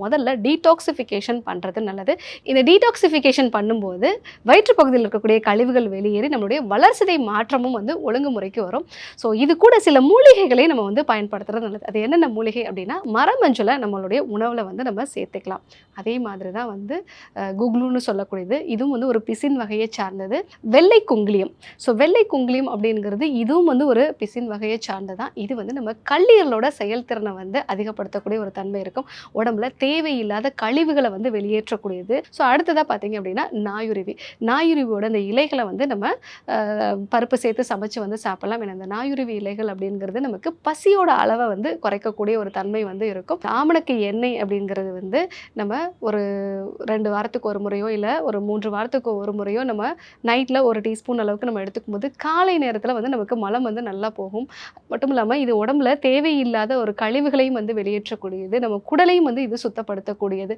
முதல்ல டீடாக்சிஃபிகேஷன் பண்ணுறது நல்லது. இந்த டீடாக்சிஃபிகேஷன் பண்ணும்போது வயிற்று பகுதியில் இருக்கக்கூடிய கழிவுகள் வெளியேறி நம்மளுடைய வளர்சிதை மாற்றமும் வந்து ஒழுங்குமுறைக்கு வரும். ஸோ இது கூட சில மூலிகைகளை நம்ம வந்து பயன்படுத்துறது நல்லது. அது என்னென்ன மூலிகை அப்படின்னா, மரமஞ்சளை நம்மளுடைய உணவில் வந்து நம்ம சேர்த்துக்கலாம். அதே மாதிரி தான் வந்து குக்லுன்னு சொல்லக்கூடியது, இதுவும் வந்து ஒரு பிசின் வகையை சார்ந்தது. வெள்ளை குங்கிலியம். ஸோ வெள்ளை குங்கிலியம் அப்படிங்கிறது இதுவும் வந்து ஒரு பிசின் வகையை சார்ந்ததான். இது வந்து நம்ம கல்லீரலோட செயல்திறனை வந்து அதிகப்படுத்தக்கூடிய ஒரு தன்மை இருக்கும். உடம்புல தேவையில்லாத கழிவுகளை வந்து வெளியேற்றக்கூடியது. ஸோ அடுத்ததாக பார்த்தீங்க அப்படின்னா நாயுருவி. நாயுருவியோட அந்த இலைகளை வந்து நம்ம பருப்பு சேர்த்து சமைச்சு வந்து சாப்பிடலாம். ஏன்னா இந்த நாயுருவி இலைகள் அப்படிங்கிறது நமக்கு பசியோட அளவை வந்து குறைக்கக்கூடிய ஒரு தன்மை வந்து இருக்கும். ஆமணக்கு எண்ணெய் அப்படிங்கிறது வந்து நம்ம ஒரு 2 வாரத்துக்கு ஒரு முறையோ இல்லை ஒரு 3 வாரத்துக்கு ஒரு முறையோ நம்ம நைட்டில் ஒரு டீஸ்பூன் அளவுக்கு நம்ம எடுத்துக்கும் போது காலை நேரத்தில் வந்து நமக்கு மலம் வந்து நல்லா போகும். மட்டும் இல்லாமல் இது உடம்புல தேவையில்லாத ஒரு கழிவுகளையும் வந்து வெளியேற்றக்கூடியது. நம்ம குடலையும் வந்து இது சுத்தப்படுத்தக்கூடியது.